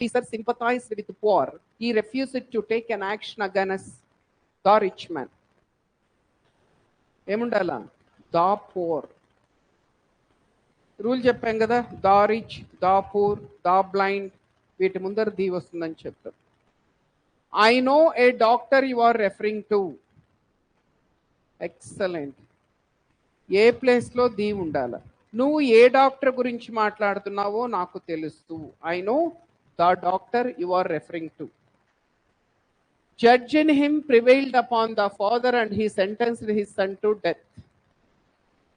Caesar sympathized with the poor. He refused to take an action against the rich man. ఏముండాలా? The poor. Rule చెప్పాం కదా, the rich, the poor, the blind, వీటి ముందర the వస్తుందని చెప్తారు. I know a doctor you are referring to. Excellent. A ప్లేస్లో the ఉండాల? నువ్వు ఏ డాక్టర్ గురించి మాట్లాడుతున్నావో నాకు తెలుసు. I know the doctor you are referring to. Judge in him prevailed upon the father and he sentenced his son to death.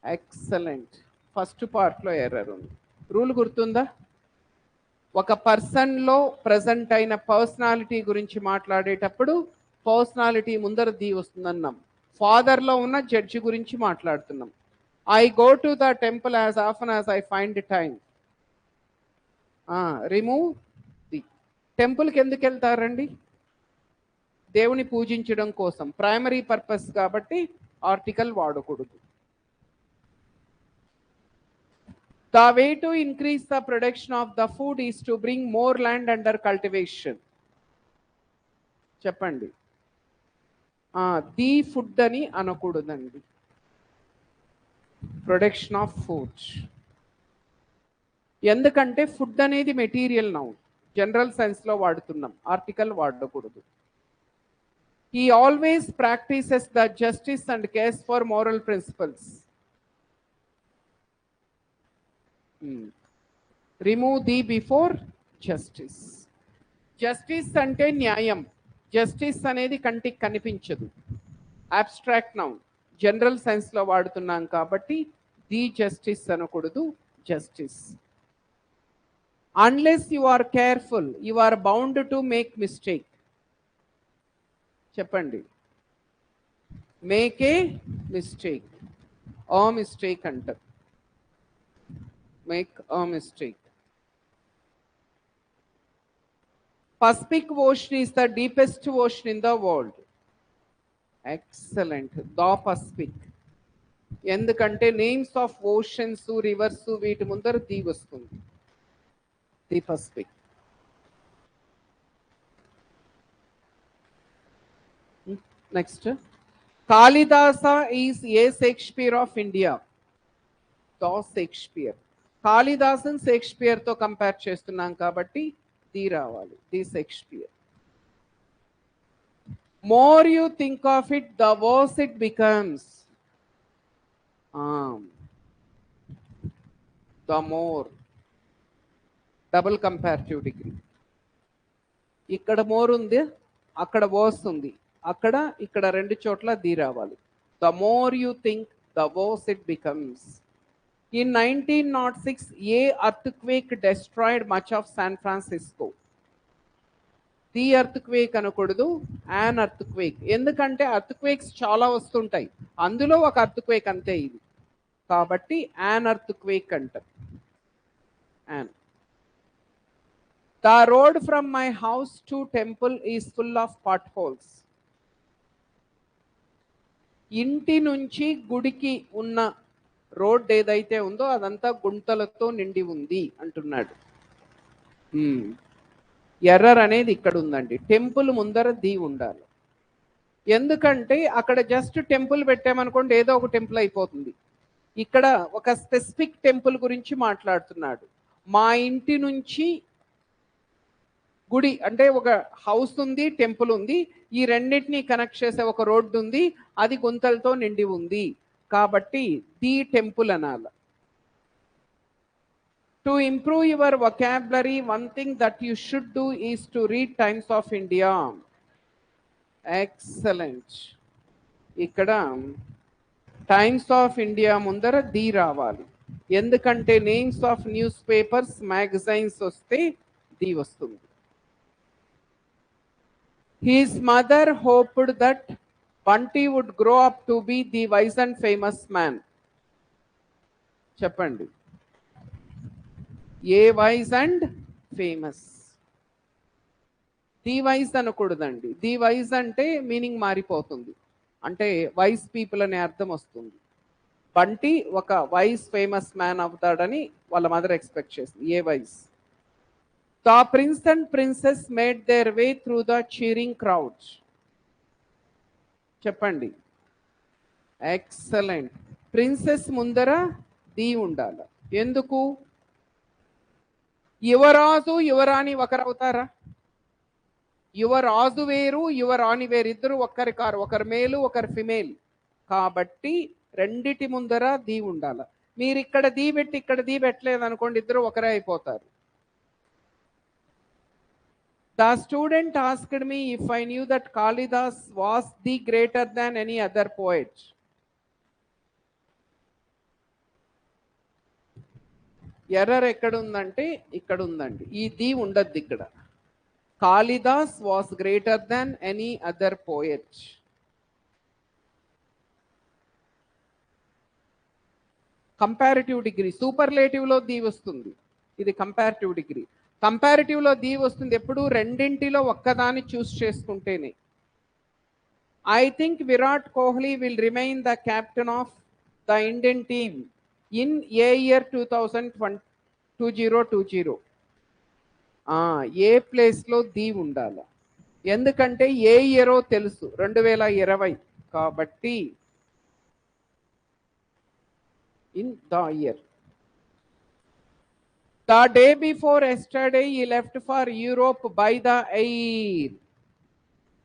Excellent. First పార్ట్లో error ఉంది. Rule గుర్తుందా? ఒక పర్సన్లో ప్రజెంట్ అయిన పర్సనాలిటీ గురించి మాట్లాడేటప్పుడు పర్సనాలిటీ ముందర ది వస్తుందన్నాం. ఫాదర్లో ఉన్న జడ్జి గురించి మాట్లాడుతున్నాం. I go to the temple as often as I find time. Remove the. టెంపుల్కి ఎందుకు వెళ్తారండి? దేవుని పూజించడం కోసం, ప్రైమరీ పర్పస్ కాబట్టి ఆర్టికల్ వాడకూడదు. The way to increase the production of the food is to bring more land under cultivation. చెప్పండి. The food అని అనకూడదండి. Production of food. ఎందుకంటే ఫుడ్ అనేది మెటీరియల్ నౌన్, జనరల్ సెన్స్లో వాడుతున్నాం, ఆర్టికల్ వాడకూడదు. He always practices the justice and cares for moral principles. Remove the before justice. Justice అంటే న్యాయం. జస్టిస్ అనేది కంటికి కనిపించదు, అబ్స్ట్రాక్ట్ నౌన్, జనరల్ సెన్స్లో వాడుతున్నాం కాబట్టి ది జస్టిస్ అనకూడదు, justice. Unless you are careful you are bound to make mistake. చెప్పండి. Make a mistake. ఆ మిస్టేక్ అంటారు. Make a mistake. Pacific Ocean is the deepest ocean in the world. Excellent. The Pacific. ఎందుకంటే names of oceans, rivers, వీటి ముందర the వస్తుంది. The Pacific. Next. Kalidasa is a Shakespeare of India. The Shakespeare. కాళిదాసన్ షేక్స్పియర్తో compare చేస్తున్నాం కాబట్టి the రావాలి. The Shakespeare. More you think of it the worse it becomes. The more. Double comparative degree. ఇక్కడ more ఉంది, అక్కడ వర్స్ ఉంది, అక్కడ ఇక్కడ రెండు చోట్ల ది రావాలి. The more you think the worse it becomes. In 1906, a earthquake destroyed much of San Francisco. The earthquake అనకూడదు, an earthquake. ఎందుకంటే earthquakes చాలా వస్తుంటాయి, అందులో ఒక earthquake అంతే ఇది, కాబట్టి an earthquake అంటారు. an. The road from my house to temple is full of potholes. ఇంటి నుంచి గుడికి ఉన్న రోడ్ ఏదైతే ఉందో అదంతా గుంతలతో నిండి ఉంది అంటున్నాడు. ఎర్రర్ అనేది ఇక్కడ ఉందండి. టెంపుల్ ముందర ది ఉండాలి. ఎందుకంటే అక్కడ జస్ట్ టెంపుల్ పెట్టామనుకోండి ఏదో ఒక టెంపుల్ అయిపోతుంది. ఇక్కడ ఒక స్పెసిఫిక్ టెంపుల్ గురించి మాట్లాడుతున్నాడు. మా ఇంటి నుంచి గుడి అంటే ఒక హౌస్ ఉంది, టెంపుల్ ఉంది, ఈ రెండింటినీ కనెక్ట్ చేసే ఒక రోడ్డు ఉంది, అది గుంతలతో నిండి ఉంది కాబట్టి ది టెంపుల్ అనాలి. To improve your vocabulary one thing that you should do is to read times of India. Excellent. ఇక్కడ టైమ్స్ ఆఫ్ ఇండియా ముందర ది రావాలి. ఎందుకంటే names of news papers, magazines వస్తే ది వస్తుంది. His mother hoped that Bunty would grow up to be the wise and famous man. చెప్పండి. A wise and famous. The wise అనకూడదండి. The wise అంటే meaning మారిపోతుంది, అంటే wise people అనే అర్థం వస్తుంది. బంటి ఒక వైజ్ ఫేమస్ మ్యాన్ అవుతాడని వాళ్ళ మదర్ ఎక్స్పెక్ట్ చేసింది. ఏ wise. The prince and princess made their way through the cheering crowds. చెప్పండి. ఎక్సలెంట్. ప్రిన్సెస్ ముందర ది ఉండాల. ఎందుకు? యువరాజు యువరాణి ఒకరవుతారా? యువరాజు వేరు యువరాణి వేరు, ఇద్దరు ఒక్కరి కారు, ఒకరు మేలు ఒకరు ఫిమేల్ కాబట్టి రెండిటి ముందర ది ఉండాల. మీరు ఇక్కడ ది పెట్టి ఇక్కడ ది పెట్టలేదు అనుకోండి, ఇద్దరు ఒకరే అయిపోతారు. The student asked me if I knew that Kalidas was the greater than any other poet. Error ఎక్కడ ఉందంటే ఇక్కడ ఉందండి, ఈ ది ఉండద్దు ఇక్కడ. Kalidas was greater than any other poet. Comparative degree, superlative లో ది వస్తుంది, ఇది కంపారిటివ్ డిగ్రీ. కంపారిటివ్ లో ది వస్తుంది ఎప్పుడు? రెండింటిలో ఒక్కదాన్ని చూస్ చేసుకుంటేనే. I think Virat Kohli will remain the captain of the Indian team in a year 2020. A place లో ది ఉండాల, ఎందుకంటే ఏ ఇయరో తెలుసు, 2020 కాబట్టి in the year. The day before yesterday he left for Europe by the air.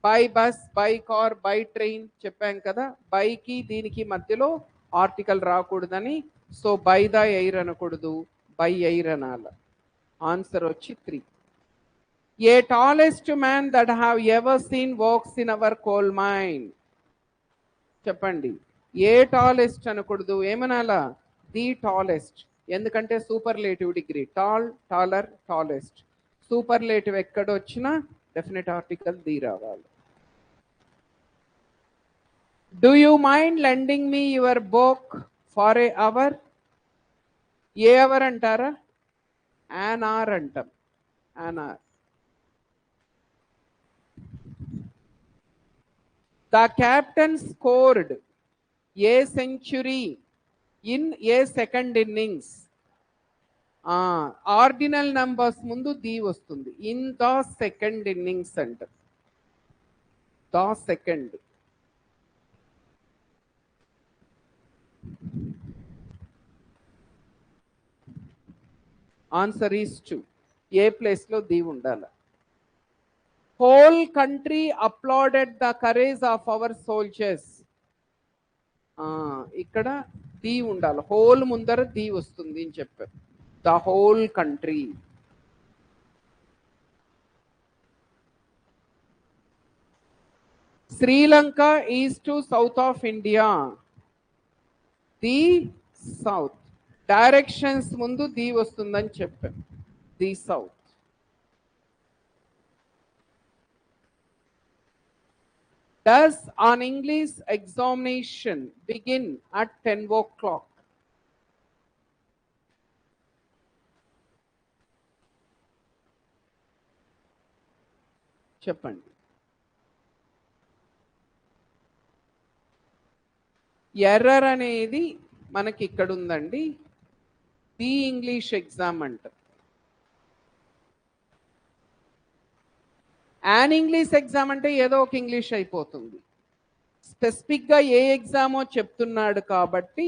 By bus, by car, by train చెప్పాం కదా. By కి దీనికి మధ్యలో ఆర్టికల్ రాకూడదని, సో బై ద ఎయిర్ అనకూడదు, బై ఎయిర్ అనాల. ఆన్సర్ వచ్చి 3. A tallest man that have ever seen works in our coal mine. చెప్పండి. ఏ టాలెస్ట్ అనకూడదు, ఏమనాలా? The tallest. ఎందుకంటే superlative degree. Tall, taller, tallest. Superlative ఎక్కడొచ్చినా డెఫినెట్ ఆర్టికల్ ది రావాలి. Do you mind lending me your book for a hour? A hour అంటారా? An hour అంటాం. An hour. The captain scored a century in a second innings. Ordinal numbers ముందు the వస్తుంది. In the second innings అంట. The second. Answer is 2. A place లో the ఉండాల. Whole country applauded the courage of our soldiers. ఇక్కడ the ఉండాలి. Whole ముందర the వస్తుంది అని చెప్పారు. The whole country. Sri Lanka east to south of India. The south. Directions ముందు ది వస్తుందని చెప్పారు. The south. Does an English examination begin at 10 o'clock? చెప్పండి. ఎర్రర్ అనేది మనకి ఇక్కడ ఉందండి. ది ఇంగ్లీష్ ఎగ్జామ్ అంట. యాన్ ఇంగ్లీష్ ఎగ్జామ్ అంటే ఏదో ఒక ఇంగ్లీష్ అయిపోతుంది. స్పెసిఫిక్గా ఏ ఎగ్జామో చెప్తున్నాడు కాబట్టి,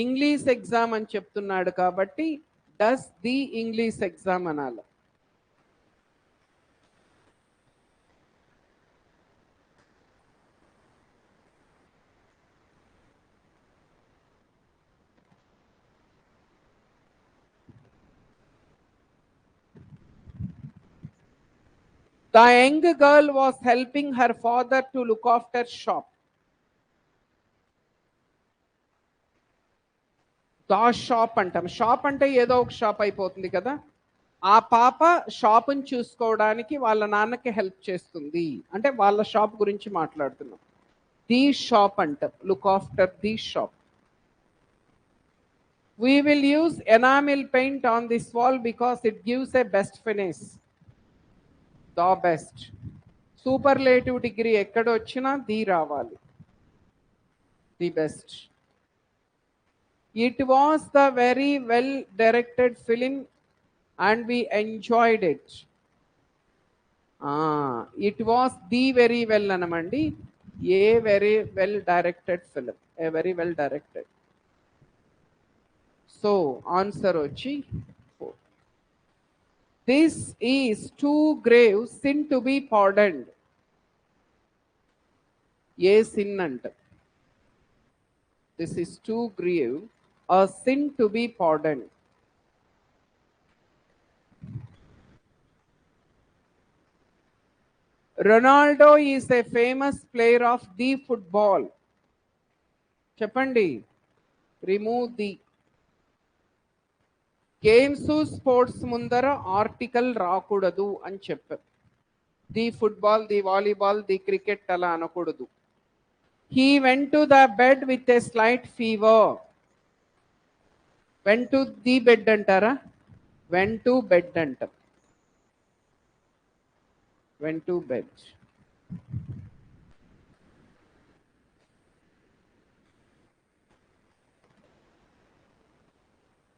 ఇంగ్లీష్ ఎగ్జామ్ అని చెప్తున్నాడు కాబట్టి డస్ ది ఇంగ్లీష్ ఎగ్జామ్ అనాలి. The young girl was helping her father to look after shop. The shop అంటాం. షాప్ అంటే ఏదో ఒక షాప్ అయిపోతుంది కదా. ఆ పాప షాప్ని చూసుకోవడానికి వాళ్ళ నాన్నకి హెల్ప్ చేస్తుంది అంటే వాళ్ళ షాప్ గురించి మాట్లాడుతున్నాం. ది షాప్ అంటాం. Look after the shop. We will use enamel paint on this wall because it gives a best finish. The best. Superlative degree ఎక్కడ వచ్చినా ది రావాలి. The best. It was the very well directed film and we enjoyed it. It was the very well anamandi, a very well directed film, a very well directed. So answer వచ్చి 4. This is too grave sin to be pardoned. A sin అంట. This is too grave a sin to be pardoned. Ronaldo is a famous player of the football. చెప్పండి. Remove the. Games sports ముందర article రాకూడదు అని చెప్పారు. The football, the volleyball, the cricket అలా అనకూడదు. He went to the bed with a slight fever. Went to the bed అంటారా? Went to bed అంటారు. Went to bed.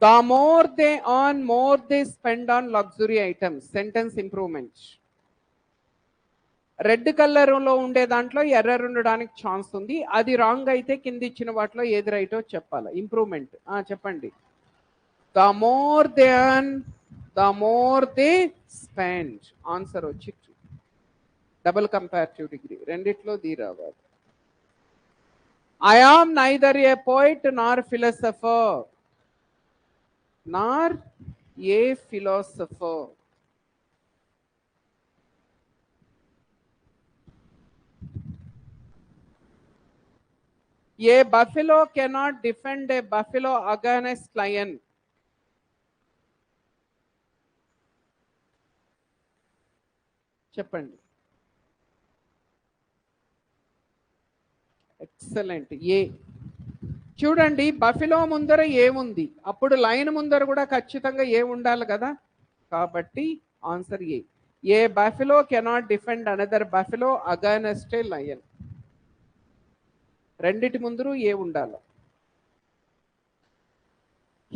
The more they earn, more they spend on luxury items. Sentence improvement. Red కలర్లో ఉండే దాంట్లో error ఉండడానికి chance ఉంది. అది wrong అయితే కింద ఇచ్చిన వాటిలో ఏది రైటో చెప్పాలి. ఇంప్రూవ్మెంట్ చెప్పండి. The more they earn, the more they spend. Answer వచ్చి డబుల్ కంపారిటివ్ డిగ్రీ రెండిట్లో ది రావాలి. I am neither a poet nor philosopher, nor a philosopher. A buffalo cannot defend a buffalo against lion. చెప్పండి. Excellent. ఏ చూడండి, buffalo ముందర ఏముంది, అప్పుడు line ముందర కూడా ఖచ్చితంగా ఏ ఉండాలి కదా. కాబట్టి answer A. A buffalo cannot defend another buffalo against A lion. రెండిటి ముందరు ఏ ఉండాలి.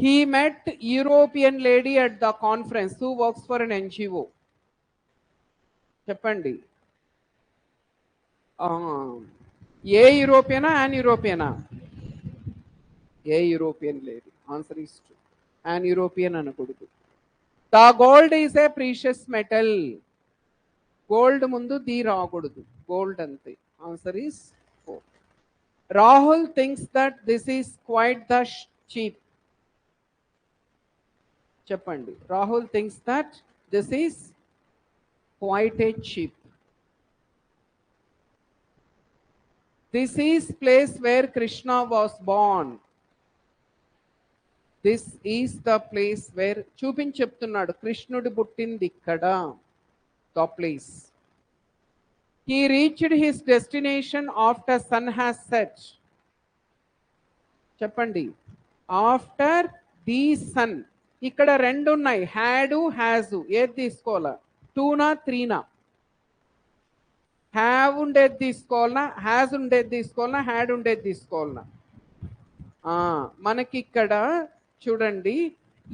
He met European lady at the conference who works for an NGO. చెప్పండి. ఏ యూరోపియనా, యాన్ యూరోపియనా? A European lady. Answer is true. An European అనకూడదు. The gold is a precious metal. Gold ముందు the రాకూడదు, gold అంతే. Answer is 4. Rahul thinks that this is quite the cheap. చెప్పండి. Rahul thinks that this is quite a cheap. This is place where Krishna was born. This is the place where చూపించి చెప్తున్నాడు కృష్ణుడు పుట్టింది ఇక్కడ. The place. He reached his destination after sun has set. చెప్పండి. After the sun. ఇక్కడ రెండు ఉన్నాయి, had, has. ఏది తీసుకోవాలా? 2నా 3నా? హ్యావ్ ఉండేది తీసుకోవాలన్నా, హ్యాజ్ ఉండేది తీసుకోవాలన్నా, హ్యాడ్ ఉండేది తీసుకోవాలన్నా? మనకి ఇక్కడ చూడండి,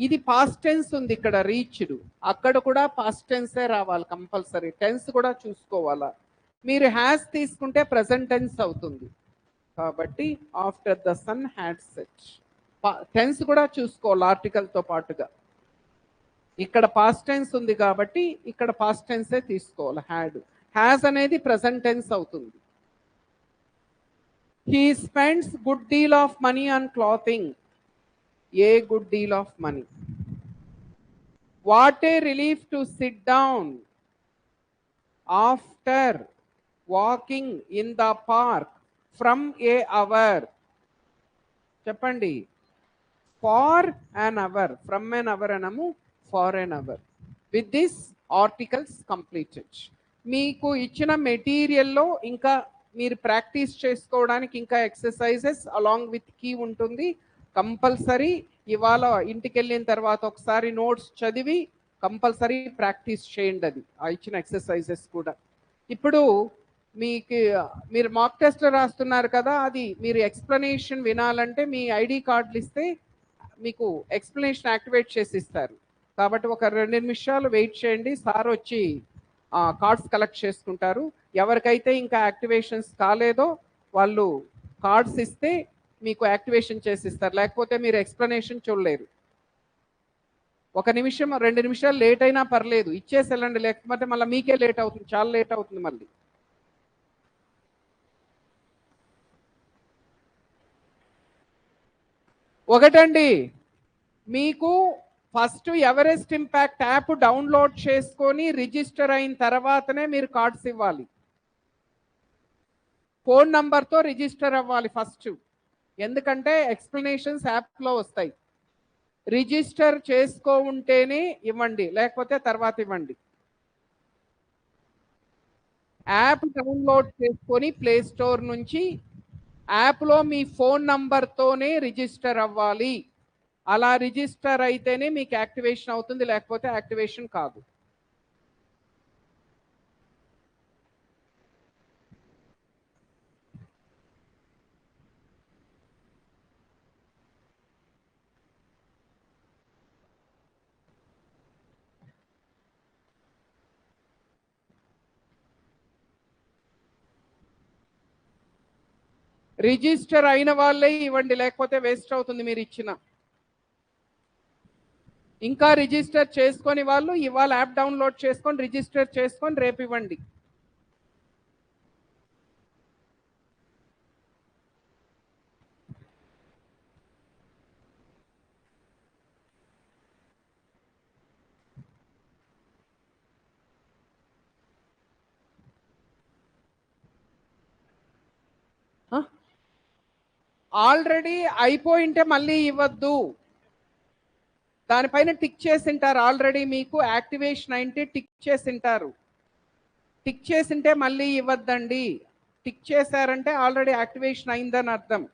ఇది పాస్ట్ టెన్స్ ఉంది ఇక్కడ, రీచ్డ్. అక్కడ కూడా పాస్ట్ టెన్సే రావాలి కంపల్సరీ. టెన్స్ కూడా చూసుకోవాలా. మీరు హ్యాజ్ తీసుకుంటే ప్రెసెంట్ టెన్స్ అవుతుంది. కాబట్టి after the sun had set. Tense కూడా చూసుకోవాలి ఆర్టికల్తో పాటుగా. ఇక్కడ పాస్ట్ టెన్స్ ఉంది కాబట్టి ఇక్కడ పాస్ట్ టెన్సే తీసుకోవాలి. హ్యాడ్, హ్యాజ్ అనేది ప్రెసెంట్ టెన్స్ అవుతుంది. He spends good deal of money on clothing. A good deal of money. What a relief to sit down after walking in the park from a hour. చెప్పండి. For an hour. From an hour అనము, for an hour. With this articles completed. మీకు ఇచ్చిన మెటీరియల్లో ఇంకా మీరు practice చేసుకోవడానికి ఇంకా exercises along with key ఉంటుంది. Compulsory ఇవాళ ఇంటికి వెళ్ళిన తర్వాత ఒకసారి నోట్స్ చదివి కంపల్సరీ ప్రాక్టీస్ చేయండి అది, ఆ ఇచ్చిన ఎక్సర్సైజెస్ కూడా. ఇప్పుడు మీరు మాక్ టెస్ట్ రాస్తున్నారు కదా, అది మీరు ఎక్స్ప్లెనేషన్ వినాలంటే మీ ఐడి కార్డులు ఇస్తే మీకు ఎక్స్ప్లెనేషన్ యాక్టివేట్ చేసి ఇస్తారు. కాబట్టి ఒక 2 నిమిషాలు వెయిట్ చేయండి, సార్ వచ్చి కార్డ్స్ కలెక్ట్ చేసుకుంటారు. ఎవరికైతే ఇంకా యాక్టివేషన్స్ కాలేదో వాళ్ళు కార్డ్స్ ఇస్తే మీకు యాక్టివేషన్ చేసిస్తారు, లేకపోతే మీరు ఎక్స్ప్లెనేషన్ చూడలేరు. 1 నిమిషం 2 నిమిషాలు లేట్ అయినా పర్లేదు, ఇచ్చేసి వెళ్ళండి, లేకపోతే మళ్ళీ మీకే లేట్ అవుతుంది, చాలా లేట్ అవుతుంది మళ్ళీ. ఒకటండి, మీకు first Everest impact app download చేసుకొని రిజిస్టర్ అయిన తర్వాతనే మీరు కార్డ్స్ ఇవ్వాలి. ఫోన్ నంబర్తో రిజిస్టర్ అవ్వాలి ఫస్ట్, ఎందుకంటే ఎక్స్ప్లెనేషన్స్ యాప్లో వస్తాయి. రిజిస్టర్ చేసుకో ఉంటేనే ఇవ్వండి, లేకపోతే తర్వాత ఇవ్వండి. యాప్ డౌన్లోడ్ చేసుకొని ప్లే స్టోర్ నుంచి యాప్లో మీ ఫోన్ నంబర్తోనే రిజిస్టర్ అవ్వాలి. అలా రిజిస్టర్ అయితేనే మీకు యాక్టివేషన్ అవుతుంది, లేకపోతే యాక్టివేషన్ కాదు. రిజిస్టర్ అయిన వాళ్ళే ఇవ్వండి, లేకపోతే వేస్ట్ అవుతుంది మీరు ఇచ్చిన. ఇంకా రిజిస్టర్ చేసుకొని వాళ్ళు ఇవాళ యాప్ డౌన్లోడ్ చేసుకొని రిజిస్టర్ చేసుకొని రేపు ఇవ్వండి. ఆల్రెడీ అయిపోయింటే మళ్ళీ ఇవ్వద్దు, దానిపైన టిక్ చేసింటారు ఆల్రెడీ, మీకు యాక్టివేషన్ అయితే టిక్ చేసింటారు. టిక్ చేసింటే మళ్ళీ ఇవ్వద్దండి, టిక్ చేశారంటే ఆల్రెడీ యాక్టివేషన్ అయిందని అర్థం.